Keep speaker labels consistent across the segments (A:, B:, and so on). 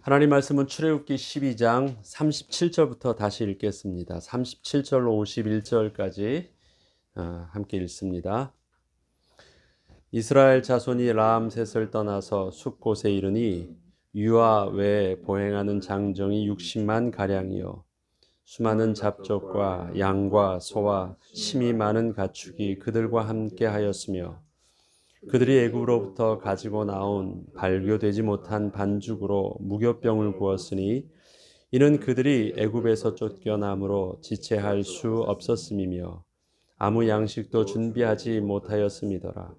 A: 하나님 말씀은 출애굽기 12장 37절부터 다시 읽겠습니다. 37절로 51절까지 함께 읽습니다. 이스라엘 자손이 라암셋을 떠나서 숫곳에 이르니 유아 외에 보행하는 장정이 60만 가량이요 수많은 잡족과 양과 소와 심이 많은 가축이 그들과 함께 하였으며 그들이 애굽으로부터 가지고 나온 발교되지 못한 반죽으로 무교병을 구웠으니 이는 그들이 애굽에서 쫓겨남으로 지체할 수 없었음이며 아무 양식도 준비하지 못하였음이더라.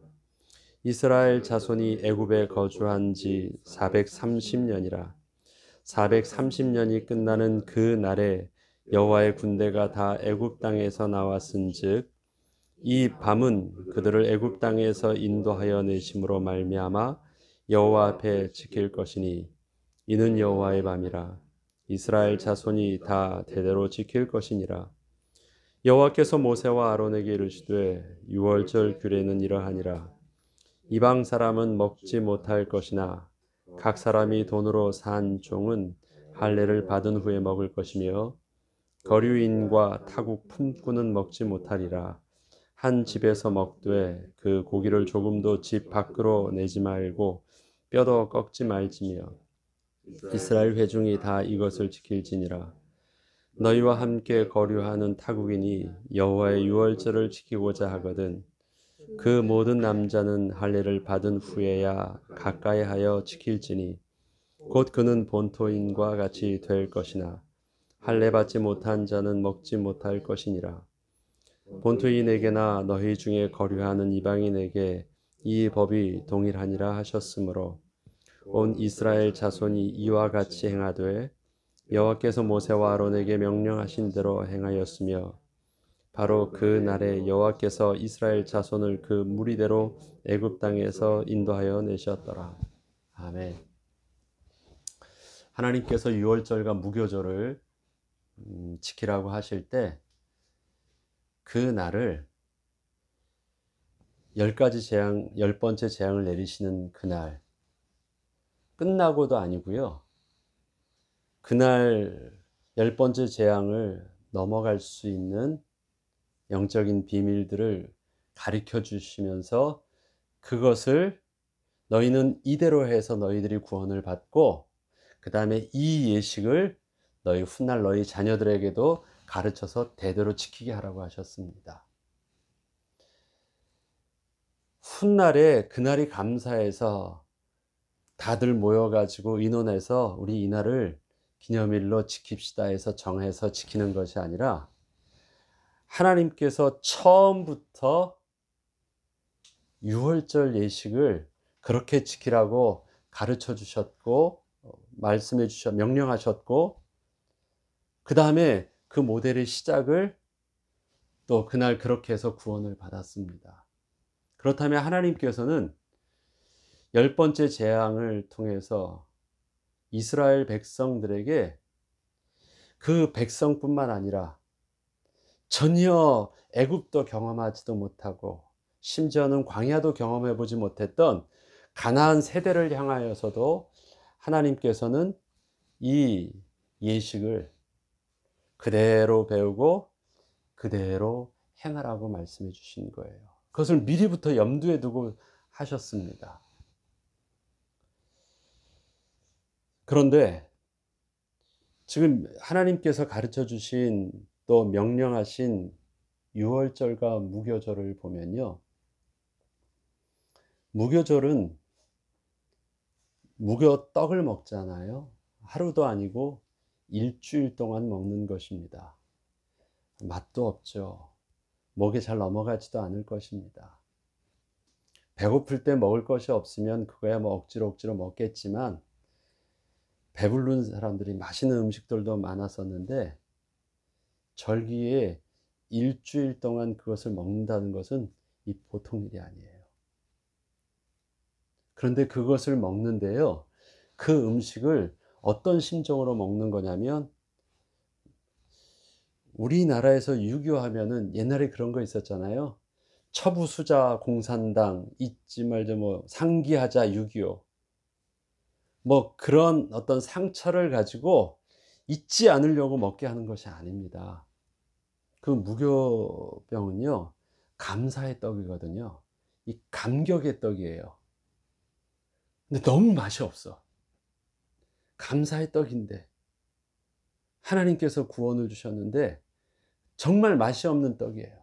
A: 이스라엘 자손이 애굽에 거주한 지 430년이라. 430년이 끝나는 그 날에 여호와의 군대가 다 애굽 땅에서 나왔은즉 이 밤은 그들을 애굽 땅에서 인도하여 내심으로 말미암아 여호와 앞에 지킬 것이니 이는 여호와의 밤이라. 이스라엘 자손이 다 대대로 지킬 것이니라. 여호와께서 모세와 아론에게 이르시되 유월절 규례는 이러하니라. 이방 사람은 먹지 못할 것이나 각 사람이 돈으로 산 종은 할례를 받은 후에 먹을 것이며 거류인과 타국 품꾼은 먹지 못하리라. 한 집에서 먹되 그 고기를 조금도 집 밖으로 내지 말고 뼈도 꺾지 말지며 이스라엘 회중이 다 이것을 지킬지니라. 너희와 함께 거류하는 타국인이 여호와의 유월절을 지키고자 하거든 그 모든 남자는 할례를 받은 후에야 가까이 하여 지킬지니 곧 그는 본토인과 같이 될 것이나 할례 받지 못한 자는 먹지 못할 것이니라. 본토인에게나 너희 중에 거류하는 이방인에게 이 법이 동일하니라 하셨으므로 온 이스라엘 자손이 이와 같이 행하되 여호와께서 모세와 아론에게 명령하신 대로 행하였으며 바로 그 날에 여호와께서 이스라엘 자손을 그 무리대로 애굽 땅에서 인도하여 내셨더라. 아멘. 하나님께서 유월절과 무교절을 지키라고 하실 때 그 날을 10번째 재앙을 내리시는 그날 끝나고도 아니고요. 그날 10번째 재앙을 넘어갈 수 있는 영적인 비밀들을 가르쳐 주시면서 그것을 너희는 이대로 해서 너희들이 구원을 받고 그 다음에 이 예식을 너희 훗날 너희 자녀들에게도 가르쳐서 대대로 지키게 하라고 하셨습니다. 훗날에 그날이 감사해서 다들 모여가지고 의논해서 우리 이날을 기념일로 지킵시다 해서 정해서 지키는 것이 아니라 하나님께서 처음부터 유월절 예식을 그렇게 지키라고 가르쳐 주셨고 말씀해 주셨 명령하셨고 그 다음에 그 모델의 시작을 또 그날 그렇게 해서 구원을 받았습니다. 그렇다면 하나님께서는 10번째 재앙을 통해서 이스라엘 백성들에게 그 백성뿐만 아니라 전혀 애굽도 경험하지도 못하고 심지어는 광야도 경험해 보지 못했던 가나안 세대를 향하여서도 하나님께서는 이 예식을 그대로 배우고 그대로 행하라고 말씀해 주신 거예요. 그것을 미리부터 염두에 두고 하셨습니다. 그런데 지금 하나님께서 가르쳐 주신 또 명령하신 유월절과 무교절을 보면요. 무교절은 무교떡을 먹잖아요. 하루도 아니고 일주일 동안 먹는 것입니다. 맛도 없죠. 목에 잘 넘어가지도 않을 것입니다. 배고플 때 먹을 것이 없으면 그거야 뭐 억지로 먹겠지만 배부른 사람들이 맛있는 음식들도 많았었는데 절기에 일주일 동안 그것을 먹는다는 것은 이 보통 일이 아니에요. 그런데 그것을 먹는데요. 그 음식을 어떤 심정으로 먹는 거냐면 우리나라에서 유교하면은 옛날에 그런 거 있었잖아요. 처부수자 공산당 잊지 말자 뭐 상기하자 6.25 뭐 그런 어떤 상처를 가지고 잊지 않으려고 먹게 하는 것이 아닙니다. 그 무교병은요, 감사의 떡이거든요. 이 감격의 떡이에요. 근데 너무 맛이 없어. 감사의 떡인데 하나님께서 구원을 주셨는데 정말 맛이 없는 떡이에요.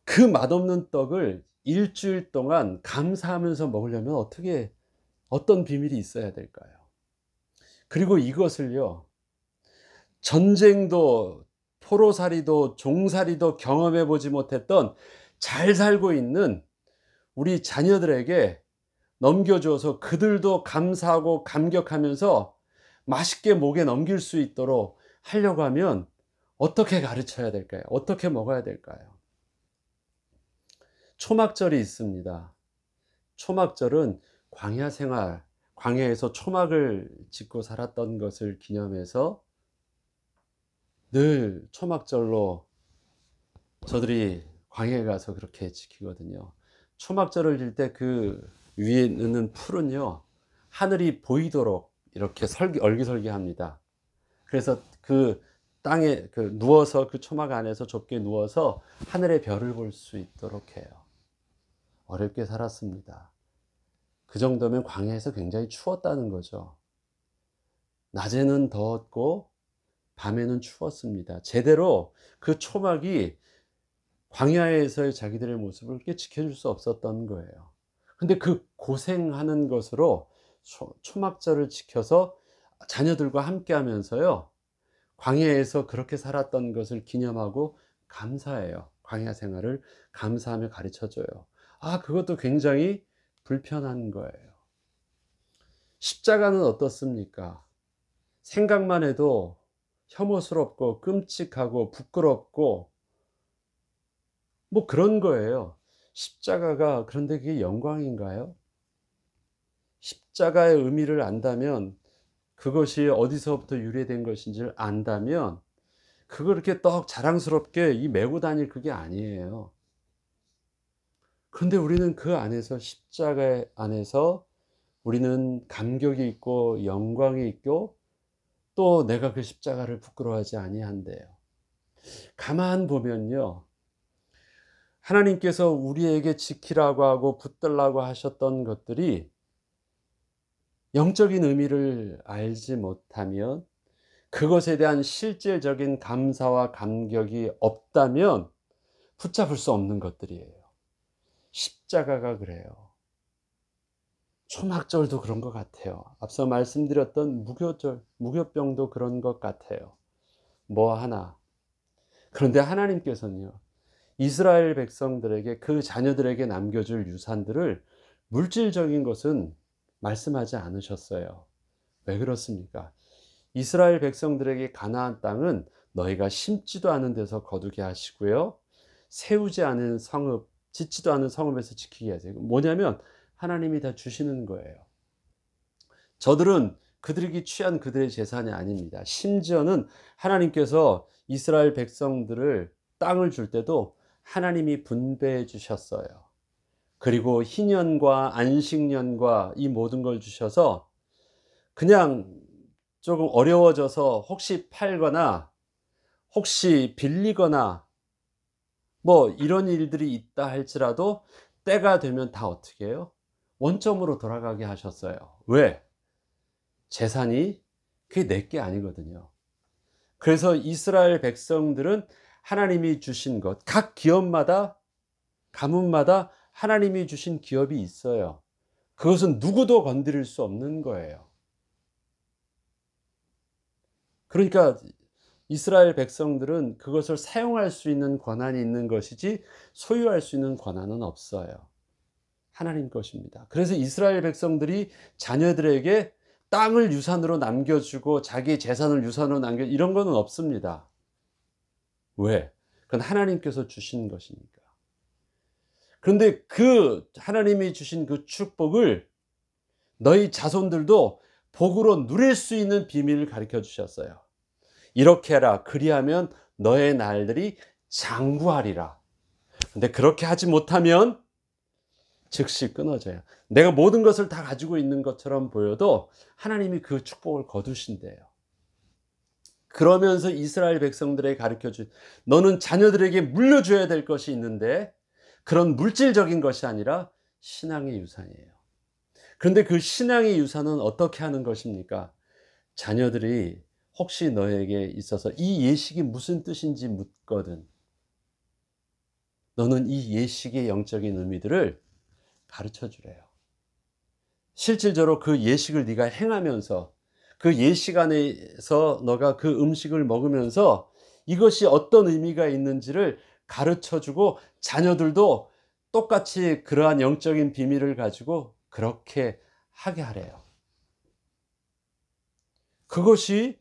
A: 그 맛없는 떡을 일주일 동안 감사하면서 먹으려면 어떤 비밀이 있어야 될까요? 그리고 이것을요, 전쟁도 포로살이도 종살이도 경험해 보지 못했던 잘 살고 있는 우리 자녀들에게 넘겨줘서 그들도 감사하고 감격하면서 맛있게 목에 넘길 수 있도록 하려고 하면 어떻게 가르쳐야 될까요? 어떻게 먹어야 될까요? 초막절이 있습니다. 초막절은 광야 생활, 광야에서 초막을 짓고 살았던 것을 기념해서 늘 초막절로 저들이 광야에 가서 그렇게 지키거든요. 초막절을 질 때 그 위에 있는 풀은요, 하늘이 보이도록 이렇게 얼기설기합니다. 그래서 그 땅에 누워서 그 초막 안에서 좁게 누워서 하늘의 별을 볼 수 있도록 해요. 어렵게 살았습니다. 그 정도면 광야에서 굉장히 추웠다는 거죠. 낮에는 더웠고 밤에는 추웠습니다. 제대로 그 초막이 광야에서의 자기들의 모습을 그렇게 지켜줄 수 없었던 거예요. 근데 그 고생하는 것으로 초막절을 지켜서 자녀들과 함께 하면서요, 광야에서 그렇게 살았던 것을 기념하고 감사해요. 광야 생활을 감사하며 가르쳐 줘요. 그것도 굉장히 불편한 거예요. 십자가는 어떻습니까? 생각만 해도 혐오스럽고 끔찍하고 부끄럽고 뭐 그런 거예요. 십자가가, 그런데 그게 영광인가요? 십자가의 의미를 안다면, 그것이 어디서부터 유래된 것인지를 안다면 그걸 이렇게 떡 자랑스럽게 메고 다닐 그게 아니에요. 그런데 우리는 그 안에서, 십자가 안에서 우리는 감격이 있고 영광이 있고 또 내가 그 십자가를 부끄러워하지 아니한대요. 가만 보면요, 하나님께서 우리에게 지키라고 하고 붙들라고 하셨던 것들이 영적인 의미를 알지 못하면, 그것에 대한 실질적인 감사와 감격이 없다면 붙잡을 수 없는 것들이에요. 십자가가 그래요. 초막절도 그런 것 같아요. 앞서 말씀드렸던 무교병도 그런 것 같아요. 뭐 하나. 그런데 하나님께서는요, 이스라엘 백성들에게, 그 자녀들에게 남겨줄 유산들을, 물질적인 것은 말씀하지 않으셨어요. 왜 그렇습니까? 이스라엘 백성들에게 가나안 땅은 너희가 심지도 않은 데서 거두게 하시고요, 세우지 않은 성읍, 짓지도 않은 성읍에서 지키게 하세요. 뭐냐면 하나님이 다 주시는 거예요. 저들은 그들에게 취한 그들의 재산이 아닙니다. 심지어는 하나님께서 이스라엘 백성들을 땅을 줄 때도 하나님이 분배해 주셨어요. 그리고 희년과 안식년과 이 모든 걸 주셔서, 그냥 조금 어려워져서 혹시 팔거나 혹시 빌리거나 뭐 이런 일들이 있다 할지라도 때가 되면 다 어떻게 해요? 원점으로 돌아가게 하셨어요. 왜? 재산이 그게 내게 아니거든요. 그래서 이스라엘 백성들은 하나님이 주신 것, 각 기업마다, 가문마다 하나님이 주신 기업이 있어요. 그것은 누구도 건드릴 수 없는 거예요. 그러니까 이스라엘 백성들은 그것을 사용할 수 있는 권한이 있는 것이지 소유할 수 있는 권한은 없어요. 하나님 것입니다. 그래서 이스라엘 백성들이 자녀들에게 땅을 유산으로 남겨주고 자기 재산을 유산으로 이런 거는 없습니다. 왜? 그건 하나님께서 주신 것이니까. 그런데 그 하나님이 주신 그 축복을 너희 자손들도 복으로 누릴 수 있는 비밀을 가르쳐 주셨어요. 이렇게 해라. 그리하면 너의 날들이 장구하리라. 근데 그렇게 하지 못하면 즉시 끊어져요. 내가 모든 것을 다 가지고 있는 것처럼 보여도 하나님이 그 축복을 거두신대요. 그러면서 이스라엘 백성들에게 가르쳐 준, 너는 자녀들에게 물려줘야 될 것이 있는데 그런 물질적인 것이 아니라 신앙의 유산이에요. 그런데 그 신앙의 유산은 어떻게 하는 것입니까? 자녀들이 혹시 너에게 있어서 이 예식이 무슨 뜻인지 묻거든, 너는 이 예식의 영적인 의미들을 가르쳐 주래요. 실질적으로 그 예식을 네가 행하면서, 그 예식 안에서 너가 그 음식을 먹으면서 이것이 어떤 의미가 있는지를 가르쳐 주고, 자녀들도 똑같이 그러한 영적인 비밀을 가지고 그렇게 하게 하래요. 그것이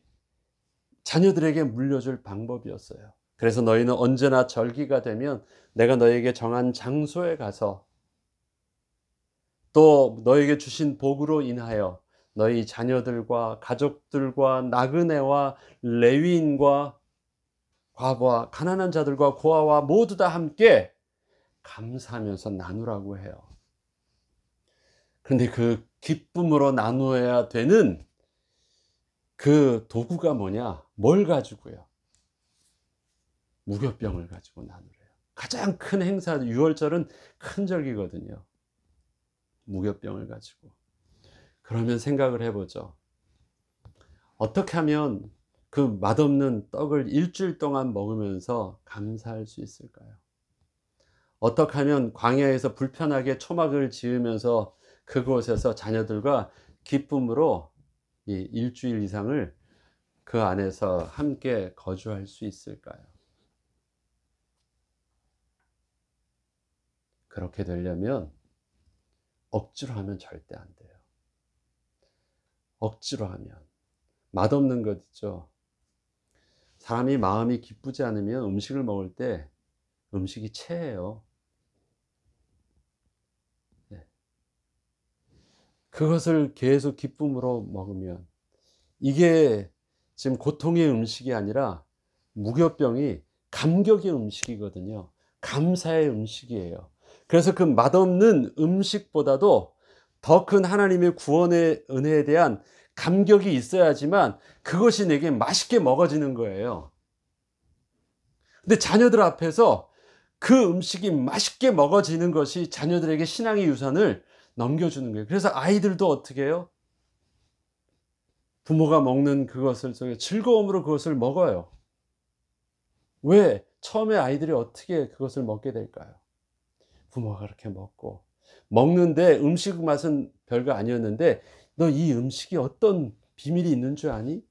A: 자녀들에게 물려줄 방법이었어요. 그래서 너희는 언제나 절기가 되면 내가 너에게 정한 장소에 가서 또 너에게 주신 복으로 인하여 너희 자녀들과 가족들과 나그네와 레위인과 과부와 가난한 자들과 고아와 모두 다 함께 감사하면서 나누라고 해요. 그런데 그 기쁨으로 나누어야 되는 그 도구가 뭐냐? 뭘 가지고요? 무교병을 가지고 나누래요. 가장 큰 행사, 유월절은 큰 절기거든요. 무교병을 가지고. 그러면 생각을 해보죠. 어떻게 하면 그 맛없는 떡을 일주일 동안 먹으면서 감사할 수 있을까요? 어떻게 하면 광야에서 불편하게 초막을 지으면서 그곳에서 자녀들과 기쁨으로 이 일주일 이상을 그 안에서 함께 거주할 수 있을까요? 그렇게 되려면 억지로 하면 절대 안 돼요. 억지로 하면 맛없는 것 있죠. 사람이 마음이 기쁘지 않으면 음식을 먹을 때 음식이 체해요. 네. 그것을 계속 기쁨으로 먹으면, 이게 지금 고통의 음식이 아니라 무교병이 감격의 음식이거든요. 감사의 음식이에요. 그래서 그 맛없는 음식보다도 더 큰 하나님의 구원의 은혜에 대한 감격이 있어야지만 그것이 내게 맛있게 먹어지는 거예요. 근데 자녀들 앞에서 그 음식이 맛있게 먹어지는 것이 자녀들에게 신앙의 유산을 넘겨주는 거예요. 그래서 아이들도 어떻게 해요? 부모가 먹는 그것을 즐거움으로 그것을 먹어요. 왜? 처음에 아이들이 어떻게 그것을 먹게 될까요? 부모가 그렇게 먹는데 음식 맛은 별거 아니었는데, 너 이 음식이 어떤 비밀이 있는 줄 아니?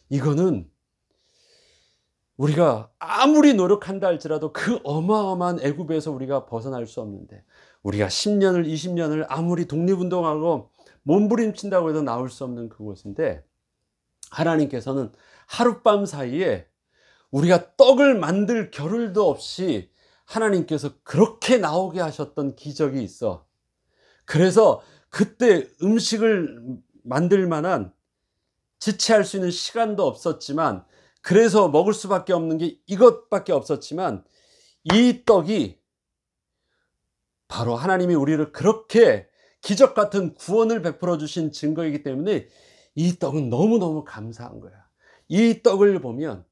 A: 이거는 우리가 아무리 노력한다 할지라도 그 어마어마한 애굽에서 우리가 벗어날 수 없는데, 우리가 10년을 20년을 아무리 독립운동하고 몸부림친다고 해도 나올 수 없는 그곳인데, 하나님께서는 하룻밤 사이에 우리가 떡을 만들 겨를도 없이 하나님께서 그렇게 나오게 하셨던 기적이 있어. 그래서 그때 음식을 만들 만한, 지체할 수 있는 시간도 없었지만, 그래서 먹을 수밖에 없는 게 이것밖에 없었지만, 이 떡이 바로 하나님이 우리를 그렇게 기적 같은 구원을 베풀어 주신 증거이기 때문에 이 떡은 너무너무 감사한 거야. 이 떡을 보면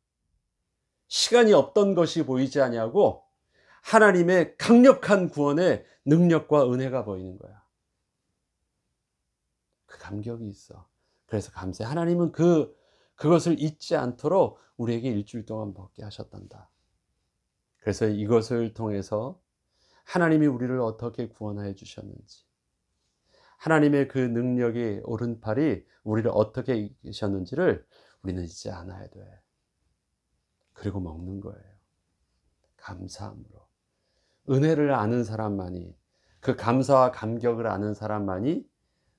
A: 시간이 없던 것이 보이지 아니하고 하나님의 강력한 구원의 능력과 은혜가 보이는 거야. 그 감격이 있어. 그래서 감사해. 하나님은 그것을 잊지 않도록 우리에게 일주일 동안 먹게 하셨단다. 그래서 이것을 통해서 하나님이 우리를 어떻게 구원하여 주셨는지, 하나님의 그 능력이, 오른팔이 우리를 어떻게 이기셨는지를 우리는 잊지 않아야 돼. 그리고 먹는 거예요. 감사함으로. 은혜를 아는 사람만이, 그 감사와 감격을 아는 사람만이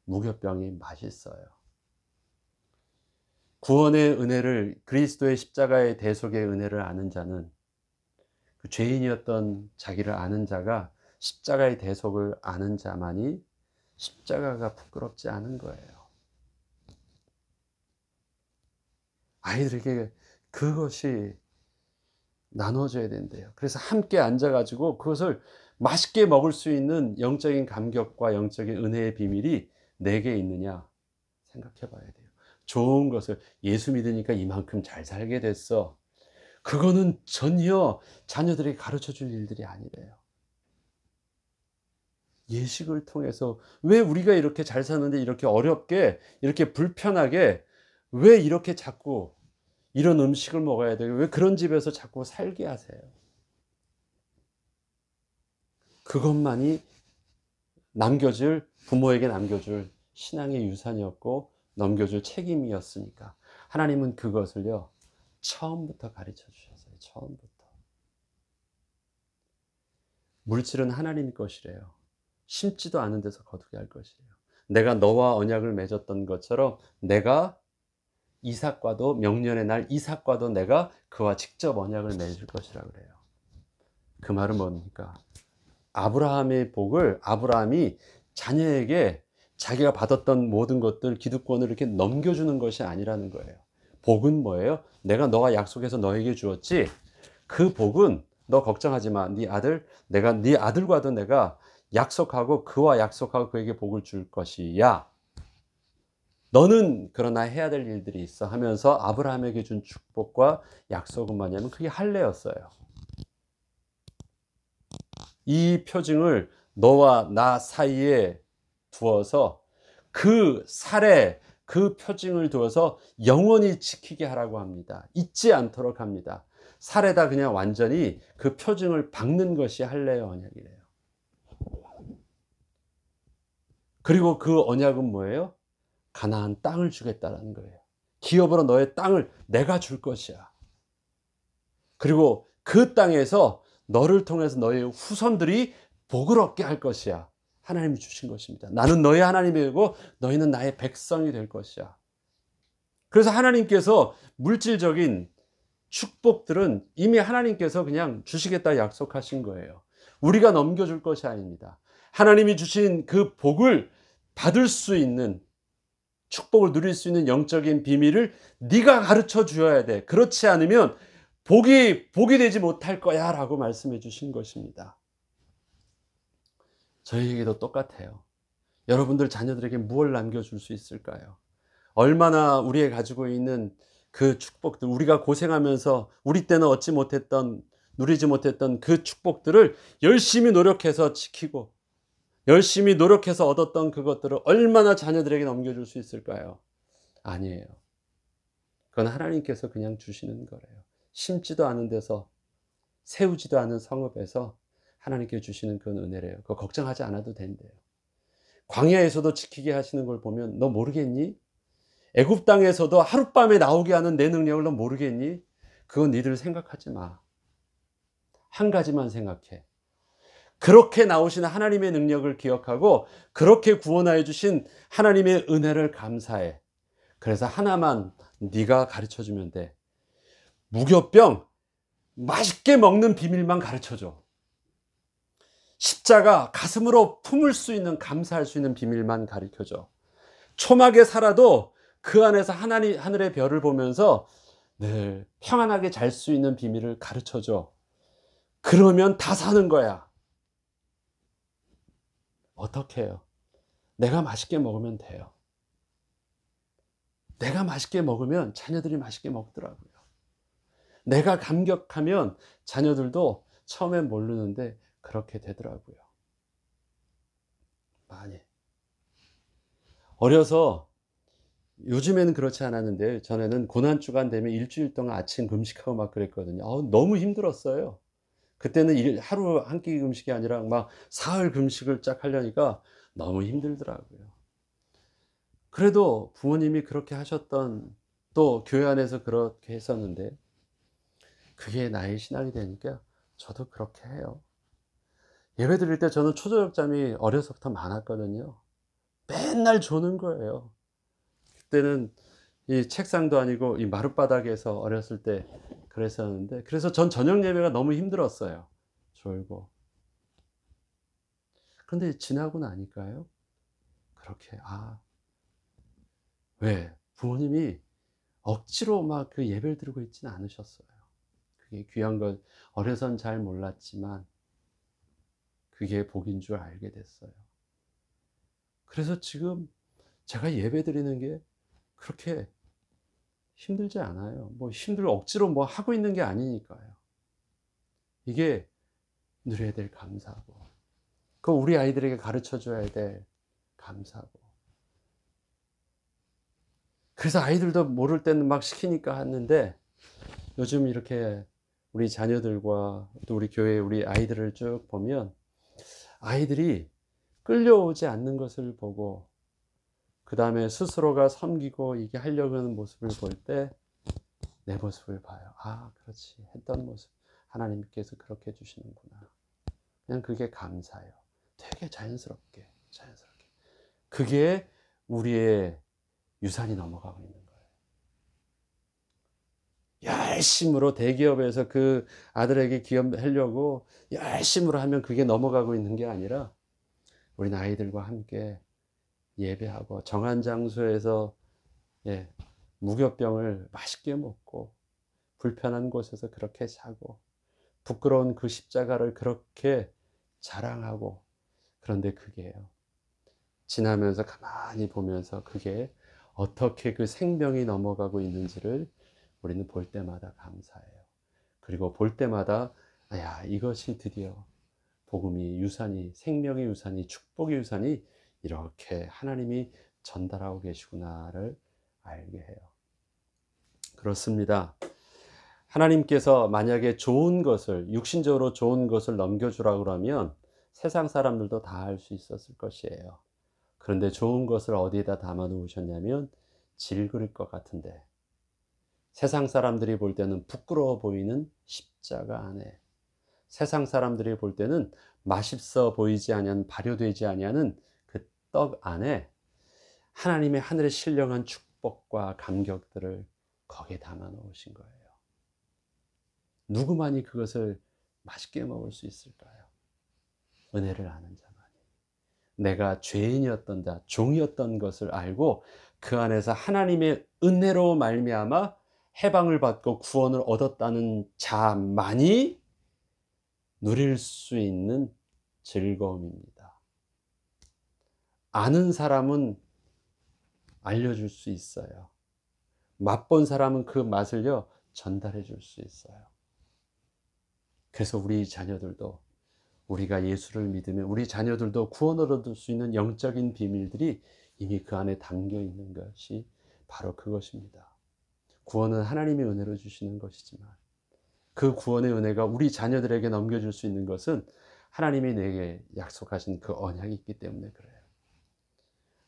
A: 무교병이 맛있어요. 구원의 은혜를, 그리스도의 십자가의 대속의 은혜를 아는 자는, 그 죄인이었던 자기를 아는 자가 십자가의 대속을 아는 자만이 십자가가 부끄럽지 않은 거예요. 아이들에게 그것이 나눠져야 된대요. 그래서 함께 앉아가지고 그것을 맛있게 먹을 수 있는 영적인 감격과 영적인 은혜의 비밀이 내게 있느냐 생각해 봐야 돼요. 좋은 것을 예수 믿으니까 이만큼 잘 살게 됐어. 그거는 전혀 자녀들에게 가르쳐 줄 일들이 아니래요. 예식을 통해서 왜 우리가 이렇게 잘 사는데 이렇게 어렵게 이렇게 불편하게 왜 이렇게 자꾸 이런 음식을 먹어야 돼요? 왜 그런 집에서 자꾸 살게 하세요? 그것만이 부모에게 남겨줄 신앙의 유산이었고 넘겨줄 책임이었으니까 하나님은 그것을요 처음부터 가르쳐 주셨어요. 처음부터. 물질은 하나님 것이래요. 심지도 않은 데서 거두게 할 것이에요. 내가 너와 언약을 맺었던 것처럼 내가 이삭과도 명년의 날 이삭과도 내가 그와 직접 언약을 맺을 것이라 그래요. 그 말은 뭡니까? 아브라함의 복을 아브라함이 자녀에게 자기가 받았던 모든 것들 기득권을 이렇게 넘겨주는 것이 아니라는 거예요. 복은 뭐예요? 내가 너가 약속해서 너에게 주었지. 그 복은 너 걱정하지 마. 내가 네 아들과도 내가 약속하고 그와 약속하고 그에게 복을 줄 것이야. 너는 그러나 해야 될 일들이 있어 하면서 아브라함에게 준 축복과 약속은 뭐냐면 그게 할례였어요. 이 표징을 너와 나 사이에 두어서 그 살에 그 표징을 두어서 영원히 지키게 하라고 합니다. 잊지 않도록 합니다. 살에다 그냥 완전히 그 표징을 박는 것이 할례의 언약이래요. 그리고 그 언약은 뭐예요? 가나안 땅을 주겠다라는 거예요. 기업으로 너의 땅을 내가 줄 것이야. 그리고 그 땅에서 너를 통해서 너의 후손들이 복을 얻게 할 것이야. 하나님이 주신 것입니다. 나는 너의 하나님이고 너희는 나의 백성이 될 것이야. 그래서 하나님께서 물질적인 축복들은 이미 하나님께서 그냥 주시겠다 약속하신 거예요. 우리가 넘겨줄 것이 아닙니다. 하나님이 주신 그 복을 받을 수 있는 축복을 누릴 수 있는 영적인 비밀을 네가 가르쳐 주어야 돼. 그렇지 않으면 복이 되지 못할 거야 라고 말씀해 주신 것입니다. 저희에게도 똑같아요. 여러분들 자녀들에게 무엇을 남겨줄 수 있을까요? 얼마나 우리가 가지고 있는 그 축복들, 우리가 고생하면서 우리 때는 누리지 못했던 그 축복들을 열심히 노력해서 지키고 열심히 노력해서 얻었던 그것들을 얼마나 자녀들에게 넘겨줄 수 있을까요? 아니에요. 그건 하나님께서 그냥 주시는 거래요. 심지도 않은 데서 세우지도 않은 성읍에서 하나님께 주시는 그런 은혜래요. 그거 걱정하지 않아도 된대요. 광야에서도 지키게 하시는 걸 보면 너 모르겠니? 애굽 땅에서도 하룻밤에 나오게 하는 내 능력을 너 모르겠니? 그건 니들 생각하지 마. 한 가지만 생각해. 그렇게 나오신 하나님의 능력을 기억하고 그렇게 구원하여 주신 하나님의 은혜를 감사해. 그래서 하나만 네가 가르쳐주면 돼. 무교병 맛있게 먹는 비밀만 가르쳐줘. 십자가 가슴으로 품을 수 있는 감사할 수 있는 비밀만 가르쳐줘. 초막에 살아도 그 안에서 하늘의 별을 보면서 늘 평안하게 잘 수 있는 비밀을 가르쳐줘. 그러면 다 사는 거야. 어떻게 해요? 내가 맛있게 먹으면 돼요. 내가 맛있게 먹으면 자녀들이 맛있게 먹더라고요. 내가 감격하면 자녀들도 처음엔 모르는데 그렇게 되더라고요. 많이. 어려서 요즘에는 그렇지 않았는데 전에는 고난주간 되면 일주일 동안 아침 금식하고 막 그랬거든요. 너무 힘들었어요. 그때는 하루 한 끼 금식이 아니라 막 사흘 금식을 쫙 하려니까 너무 힘들더라고요. 그래도 부모님이 그렇게 하셨던 또 교회 안에서 그렇게 했었는데 그게 나의 신앙이 되니까 저도 그렇게 해요. 예배 드릴 때 저는 초저녁잠이 어려서부터 많았거든요. 맨날 조는 거예요. 그때는 이 책상도 아니고 이 마룻바닥에서 어렸을 때 그랬었는데 그래서 전 저녁 예배가 너무 힘들었어요. 졸고. 그런데 지나고 나니까요. 그렇게 왜? 부모님이 억지로 막 그 예배를 드리고 있지는 않으셨어요. 그게 귀한 걸 어려선 잘 몰랐지만 그게 복인 줄 알게 됐어요. 그래서 지금 제가 예배 드리는 게 그렇게 힘들지 않아요. 뭐 억지로 뭐 하고 있는 게 아니니까요. 이게 누려야 될 감사고, 그 우리 아이들에게 가르쳐 줘야 될 감사고. 그래서 아이들도 모를 때는 막 시키니까 하는데, 요즘 이렇게 우리 자녀들과 또 우리 교회 우리 아이들을 쭉 보면 아이들이 끌려오지 않는 것을 보고 그 다음에 스스로가 섬기고 이게 하려고 하는 모습을 볼 때 내 모습을 봐요. 아, 그렇지. 했던 모습. 하나님께서 그렇게 해주시는구나. 그냥 그게 감사예요. 되게 자연스럽게. 그게 우리의 유산이 넘어가고 있는 거예요. 열심으로 대기업에서 그 아들에게 기업하려고 열심으로 하면 그게 넘어가고 있는 게 아니라 우리 아이들과 함께 예배하고 정한 장소에서 무교병을 맛있게 먹고 불편한 곳에서 그렇게 자고 부끄러운 그 십자가를 그렇게 자랑하고, 그런데 그게요, 지나면서 가만히 보면서 그게 어떻게 그 생명이 넘어가고 있는지를 우리는 볼 때마다 감사해요. 그리고 볼 때마다 야, 이것이 드디어 복음이 유산이, 생명의 유산이, 축복의 유산이 이렇게 하나님이 전달하고 계시구나를 알게 해요. 그렇습니다. 하나님께서 만약에 좋은 것을, 육신적으로 좋은 것을 넘겨주라고 그러면 세상 사람들도 다 할 수 있었을 것이에요. 그런데 좋은 것을 어디에다 담아 놓으셨냐면 질그릴 것 같은데, 세상 사람들이 볼 때는 부끄러워 보이는 십자가 안에, 세상 사람들이 볼 때는 맛있어 보이지 아니하는, 발효되지 아니하는 그 떡 안에 하나님의 하늘에 신령한 축복과 감격들을 거기에 담아 놓으신 거예요. 누구만이 그것을 맛있게 먹을 수 있을까요? 은혜를 아는 자만이. 내가 죄인이었던 자, 종이었던 것을 알고 그 안에서 하나님의 은혜로 말미암아 해방을 받고 구원을 얻었다는 자만이 누릴 수 있는 즐거움입니다. 아는 사람은 알려줄 수 있어요. 맛본 사람은 그 맛을요, 전달해 줄 수 있어요. 그래서 우리 자녀들도, 우리가 예수를 믿으면 우리 자녀들도 구원을 얻을 수 있는 영적인 비밀들이 이미 그 안에 담겨 있는 것이 바로 그것입니다. 구원은 하나님의 은혜로 주시는 것이지만 그 구원의 은혜가 우리 자녀들에게 넘겨줄 수 있는 것은 하나님이 내게 약속하신 그 언약이 있기 때문에 그래요.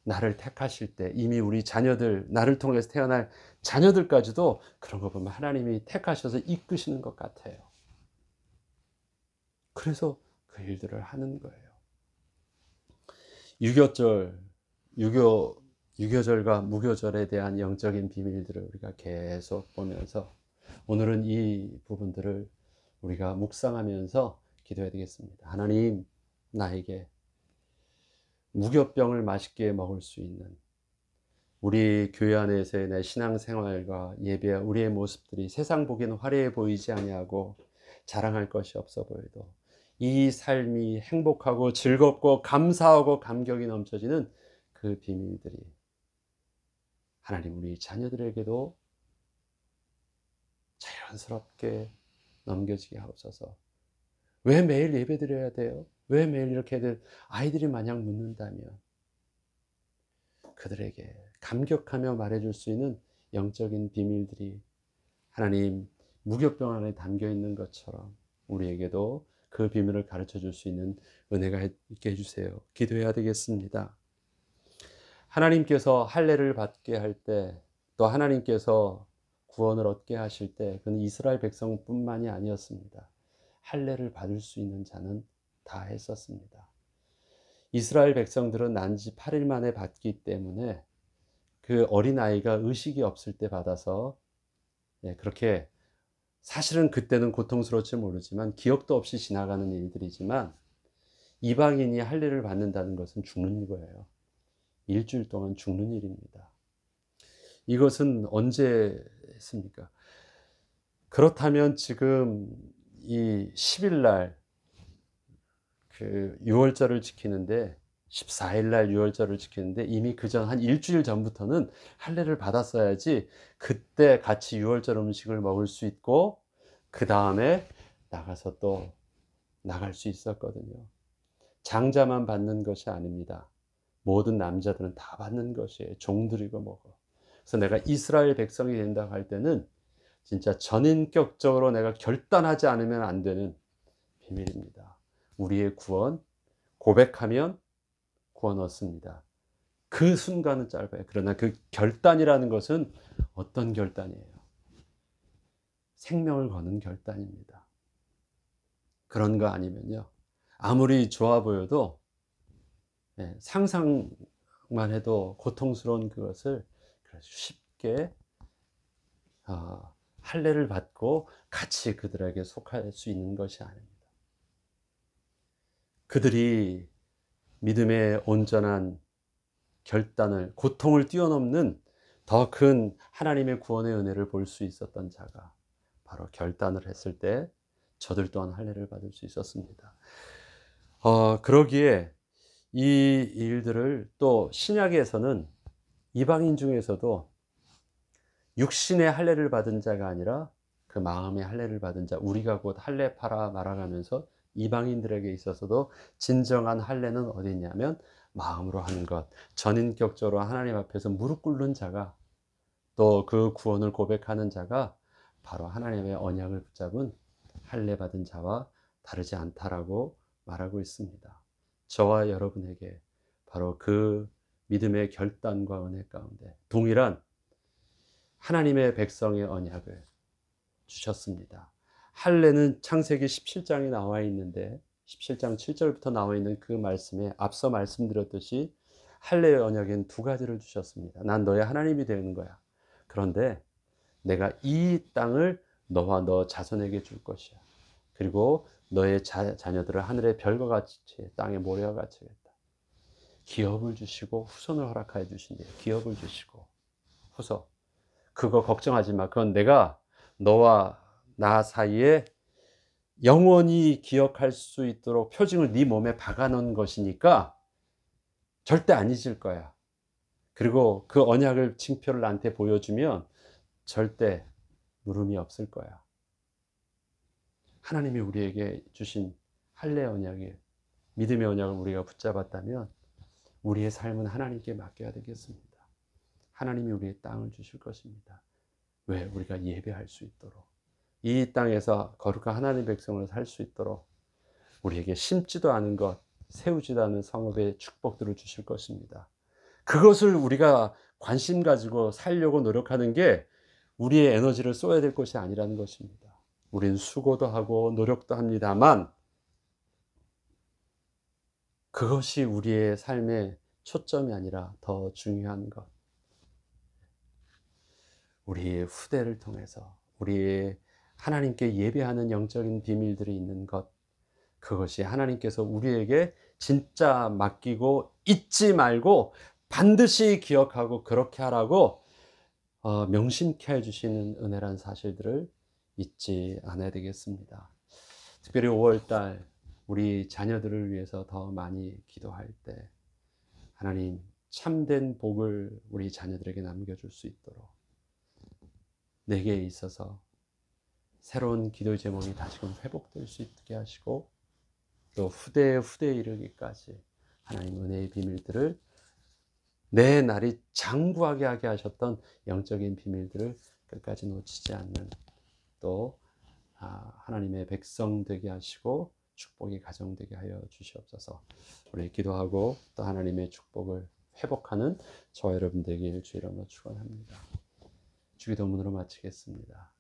A: 나를 택하실 때 이미 우리 자녀들, 나를 통해서 태어날 자녀들까지도 그런 거 보면 하나님이 택하셔서 이끄시는 것 같아요. 그래서 그 일들을 하는 거예요. 유교절과 무교절에 대한 영적인 비밀들을 우리가 계속 보면서 오늘은 이 부분들을 우리가 묵상하면서 기도해야 되겠습니다. 하나님, 나에게 무교병을 맛있게 먹을 수 있는 우리 교회 안에서의 내 신앙생활과 예배, 우리의 모습들이 세상 보기에는 화려해 보이지 아니하고 자랑할 것이 없어 보여도 이 삶이 행복하고 즐겁고 감사하고 감격이 넘쳐지는 그 비밀들이 하나님 우리 자녀들에게도 자연스럽게 넘겨지게 하옵소서. 왜 매일 예배 드려야 돼요? 왜 매일 이렇게 해야 돼요? 아이들이 마냥 묻는다면 그들에게 감격하며 말해줄 수 있는 영적인 비밀들이 하나님 무교병 안에 담겨 있는 것처럼 우리에게도 그 비밀을 가르쳐 줄 수 있는 은혜가 있게 해주세요. 기도해야 되겠습니다. 하나님께서 할례를 받게 할 때, 또 하나님께서 구원을 얻게 하실 때 그는 이스라엘 백성뿐만이 아니었습니다. 할례를 받을 수 있는 자는 다 했었습니다. 이스라엘 백성들은 난지 8일 만에 받기 때문에 그 어린아이가 의식이 없을 때 받아서 그렇게 사실은 그때는 고통스러울지 모르지만 기억도 없이 지나가는 일들이지만 이방인이 할례를 받는다는 것은 죽는 거예요. 일주일 동안 죽는 일입니다. 이것은 언제 했습니까? 그렇다면 지금 이 10일 날 그 유월절을 지키는데 14일 날 유월절을 지키는데 이미 그전 한 일주일 전부터는 할례를 받았어야지 그때 같이 유월절 음식을 먹을 수 있고 그 다음에 나가서 또 나갈 수 있었거든요. 장자만 받는 것이 아닙니다. 모든 남자들은 다 받는 것이에요. 종들이고 뭐고. 그래서 내가 이스라엘 백성이 된다고 할 때는 진짜 전인격적으로 내가 결단하지 않으면 안 되는 비밀입니다. 우리의 구원, 고백하면 구원 얻습니다. 그 순간은 짧아요. 그러나 그 결단이라는 것은 어떤 결단이에요? 생명을 거는 결단입니다. 그런 거 아니면요, 아무리 좋아 보여도 상상만 해도 고통스러운 그것을 쉽게 할례를 받고 같이 그들에게 속할 수 있는 것이 아닙니다. 그들이 믿음의 온전한 결단을, 고통을 뛰어넘는 더 큰 하나님의 구원의 은혜를 볼 수 있었던 자가 바로 결단을 했을 때 저들 또한 할례를 받을 수 있었습니다. 그러기에 이 일들을 또 신약에서는 이방인 중에서도 육신의 할례를 받은 자가 아니라 그 마음의 할례를 받은 자, 우리가 곧 할례파라 말아가면서 이방인들에게 있어서도 진정한 할례는 어디 있냐면 마음으로 하는 것, 전인격적으로 하나님 앞에서 무릎 꿇는 자가, 또 그 구원을 고백하는 자가 바로 하나님의 언약을 붙잡은 할례 받은 자와 다르지 않다라고 말하고 있습니다. 저와 여러분에게 바로 그 믿음의 결단과 은혜 가운데 동일한 하나님의 백성의 언약을 주셨습니다. 할례는 창세기 17장에 나와 있는데 17장 7절부터 나와 있는 그 말씀에 앞서 말씀드렸듯이 할례의 언약엔 두 가지를 주셨습니다. 난 너의 하나님이 되는 거야. 그런데 내가 이 땅을 너와 너 자손에게 줄 것이야. 그리고 너의 자녀들을 하늘의 별과 같이 땅의 모래와 같이 하겠다. 기업을 주시고 후손을 허락하여 주신대요. 기업을 주시고 후손. 그거 걱정하지 마. 그건 내가 너와 나 사이에 영원히 기억할 수 있도록 표징을 네 몸에 박아놓은 것이니까 절대 안 잊을 거야. 그리고 그 언약을 징표를 나한테 보여주면 절대 물음이 없을 거야. 하나님이 우리에게 주신 할례 언약의 믿음의 언약을 우리가 붙잡았다면 우리의 삶은 하나님께 맡겨야 되겠습니다. 하나님이 우리의 땅을 주실 것입니다. 왜? 우리가 예배할 수 있도록, 이 땅에서 거룩한 하나님의 백성으로 살 수 있도록 우리에게 심지도 않은 것, 세우지도 않은 성읍의 축복들을 주실 것입니다. 그것을 우리가 관심 가지고 살려고 노력하는 게 우리의 에너지를 써야 될 것이 아니라는 것입니다. 우린 수고도 하고 노력도 합니다만 그것이 우리의 삶의 초점이 아니라 더 중요한 것, 우리의 후대를 통해서 우리의 하나님께 예배하는 영적인 비밀들이 있는 것, 그것이 하나님께서 우리에게 진짜 맡기고 잊지 말고 반드시 기억하고 그렇게 하라고 명심케 해주시는 은혜란 사실들을 잊지 않아야 되겠습니다. 특별히 5월달 우리 자녀들을 위해서 더 많이 기도할 때 하나님 참된 복을 우리 자녀들에게 남겨줄 수 있도록 내게 있어서 새로운 기도 제목이 다시금 회복될 수 있게 하시고 또 후대에 이르기까지 하나님 은혜의 비밀들을 내 날이 장구하게 하게 하셨던 영적인 비밀들을 끝까지 놓치지 않는 또 하나님의 백성 되게 하시고 축복이 가정되게 하여 주시옵소서. 우리 기도하고 또 하나님의 축복을 회복하는 저와 여러분 되길 주의 이름으로 축원합니다. 주기도문으로 마치겠습니다.